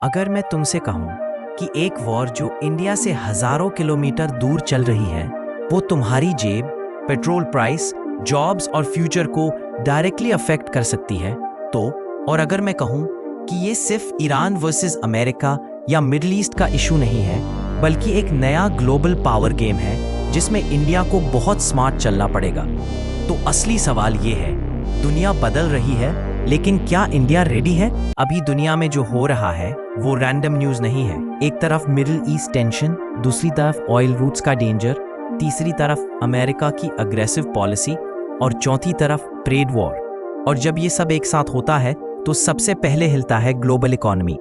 अगर मैं तुमसे कहूं कि एक वॉर जो इंडिया से हजारों किलोमीटर दूर चल रही है, वो तुम्हारी जेब, पेट्रोल प्राइस, जॉब्स और फ्यूचर को डायरेक्टली अफेक्ट कर सकती है, तो और अगर मैं कहूं कि ये सिर्फ ईरान वर्सेस अमेरिका या मिडिल ईस्ट का इशू नहीं है, बल्कि एक नया ग्लोबल पावर गेम है जिसमें इंडिया को बहुत स्मार्ट चलना पड़ेगा, तो असली सवाल ये है, दुनिया बदल रही है, लेकिन क्या इंडिया रेडी है? अभी दुनिया में जो हो रहा है वो रैंडम न्यूज़ नहीं है। एक तरफ मिडिल ईस्ट टेंशन, दूसरी तरफ ऑयल रूट्स का डेंजर, तीसरी तरफ अमेरिका की अग्रेसिव पॉलिसी और चौथी तरफ ट्रेड वॉर। और जब ये सब एक साथ होता है तो सबसे पहले हिलता है ग्लोबल इकोनॉमी,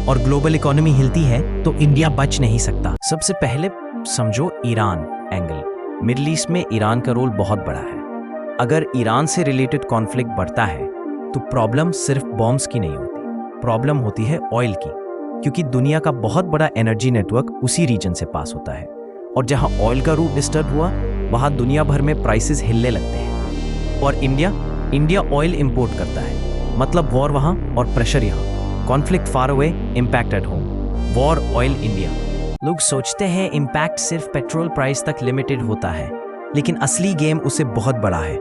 और ग्लोबल इकोनॉमी हिलती है तो इंडिया बच नहीं सकता। सबसे पहले समझो ईरान एंगल। मिडिल ईस्ट में ईरान का रोल बहुत बड़ा है। अगर ईरान से रिलेटेड कॉन्फ्लिक्ट बढ़ता है तो प्रॉब्लम सिर्फ बॉम्ब्स की नहीं होती, प्रॉब्लम होती है ऑयल की, क्योंकि दुनिया का बहुत बड़ा एनर्जी नेटवर्क उसी रीजन से पास होता है, और जहां ऑयल का रूट डिस्टर्ब हुआ वहां दुनिया भर में प्राइसेस हिलने लगते हैं। और इंडिया ऑयल इंपोर्ट करता है, मतलब वॉर वहां और प्रेशर यहाँ। Conflict far away, impact at home. War, oil, India. लोग सोचते हैं इम्पैक्ट सिर्फ पेट्रोल प्राइस तक लिमिटेड होता है, लेकिन असली गेम उससे बहुत बड़ा है।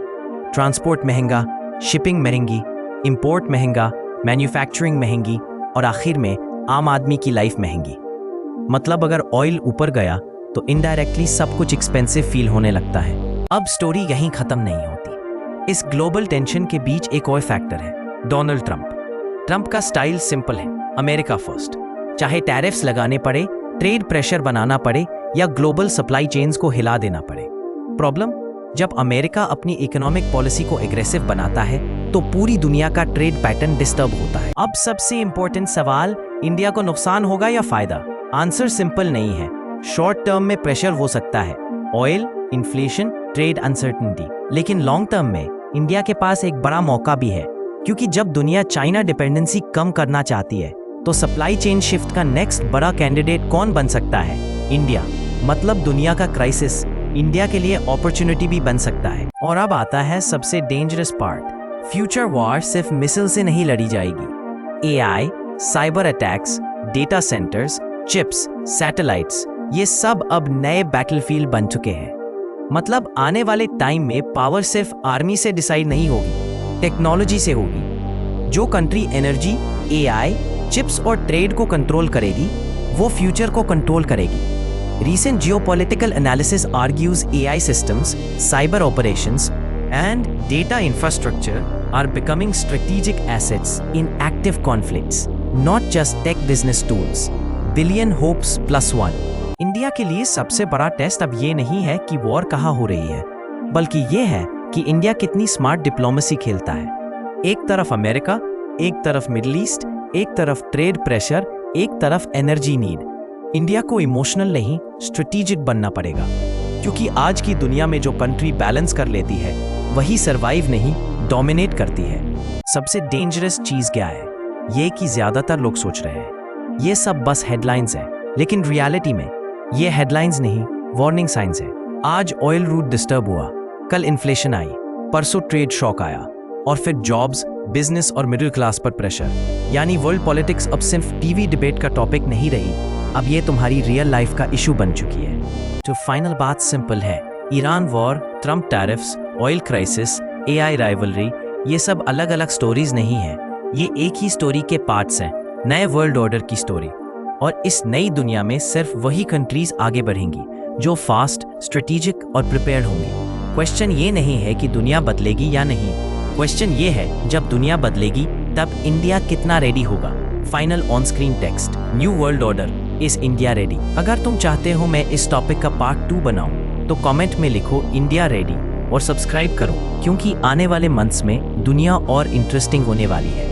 ट्रांसपोर्ट महंगा, शिपिंग महंगी, इंपोर्ट महंगा, मैन्युफैक्चरिंग महंगी, और आखिर में आम आदमी की लाइफ महंगी। मतलब अगर ऑयल ऊपर गया तो इनडायरेक्टली सब कुछ एक्सपेंसिव फील होने लगता है। अब स्टोरी यहीं खत्म नहीं होती। इस ग्लोबल टेंशन के बीच एक और फैक्टर है, डोनाल्ड ट्रंप का स्टाइल सिंपल है, अमेरिका फर्स्ट। चाहे टैरिफ्स लगाने पड़े, ट्रेड प्रेशर बनाना पड़े या ग्लोबल सप्लाई चेन्स को हिला देना पड़े। प्रॉब्लम, जब अमेरिका अपनी इकोनॉमिक पॉलिसी को एग्रेसिव बनाता है तो पूरी दुनिया का ट्रेड पैटर्न डिस्टर्ब होता है। अब सबसे इंपॉर्टेंट सवाल, इंडिया को नुकसान होगा या फायदा? आंसर सिंपल नहीं है। शॉर्ट टर्म में प्रेशर हो सकता है, ऑयल, इन्फ्लेशन, ट्रेड अनसर्टेनिटी, लेकिन लॉन्ग टर्म में इंडिया के पास एक बड़ा मौका भी है, क्योंकि जब दुनिया चाइना डिपेंडेंसी कम करना चाहती है तो सप्लाई चेन शिफ्ट का नेक्स्ट बड़ा कैंडिडेट कौन बन सकता है? इंडिया। मतलब दुनिया का क्राइसिस इंडिया के लिए अपॉर्चुनिटी भी बन सकता है। और अब आता है सबसे डेंजरस पार्ट, फ्यूचर वॉर सिर्फ मिसाइल से नहीं लड़ी जाएगी। AI, cyber attacks, data centres, chips, satellites, ये सब अब नए बैटलफील्ड बन चुके हैं। मतलब आने वाले टाइम में पावर सिर्फ आर्मी से डिसाइड नहीं होगी, टेक्नोलॉजी से होगी। जो कंट्री एनर्जी, एआई, चिप्स और ट्रेड को कंट्रोल करेगी, वो फ्यूचर को कंट्रोल करेगी। Recent geopolitical analysis argues AI systems, cyber operations, and data infrastructure are becoming strategic assets in active conflicts, not just tech business tools. Billion hopes plus one. India के लिए सबसे बड़ा test अब ये नहीं है कि वॉर कहाँ हो रही है, बल्कि ये है कि इंडिया कितनी स्मार्ट डिप्लोमेसी खेलता है। एक तरफ अमेरिका, एक तरफ मिडिल ईस्ट, एक तरफ ट्रेड प्रेशर, एक तरफ एनर्जी नीड। इंडिया को इमोशनल नहीं, स्ट्रेटेजिक बनना पड़ेगा, क्योंकि आज की दुनिया में जो कंट्री बैलेंस कर लेती है वही सरवाइव नहीं, डोमिनेट करती है। सबसे डेंजरस चीज क्या है? ये कि ज्यादातर लोग सोच रहे हैं ये सब बस हेडलाइंस है, लेकिन रियलिटी में ये हेडलाइंस नहीं, वार्निंग साइंस है। आज ऑयल रूट डिस्टर्ब हुआ, कल इन्फ्लेशन आई, परसों ट्रेड शॉक आया, और फिर जॉब्स, बिजनेस और मिडिल क्लास पर प्रेशर। यानी वर्ल्ड पॉलिटिक्स अब सिर्फ टीवी डिबेट का टॉपिक नहीं रही, अब ये तुम्हारी रियल लाइफ का इशू बन चुकी है। तो फाइनल बात सिंपल है, Iran war, Trump tariffs, oil crisis, AI rivalry, ये सब अलग अलग स्टोरीज नहीं है, ये एक ही स्टोरी के पार्ट्स हैं, नए वर्ल्ड ऑर्डर की स्टोरी। और इस नई दुनिया में सिर्फ वही कंट्रीज आगे बढ़ेंगी जो फास्ट, स्ट्रेटेजिक और प्रिपेयर्ड होंगी। क्वेश्चन ये नहीं है कि दुनिया बदलेगी या नहीं, क्वेश्चन ये है जब दुनिया बदलेगी तब इंडिया कितना रेडी होगा। Final on screen text, new world order, is India ready? अगर तुम चाहते हो मैं इस टॉपिक का पार्ट 2 बनाऊं तो कमेंट में लिखो इंडिया रेडी और सब्सक्राइब करो, क्योंकि आने वाले मंथ्स में दुनिया और इंटरेस्टिंग होने वाली है।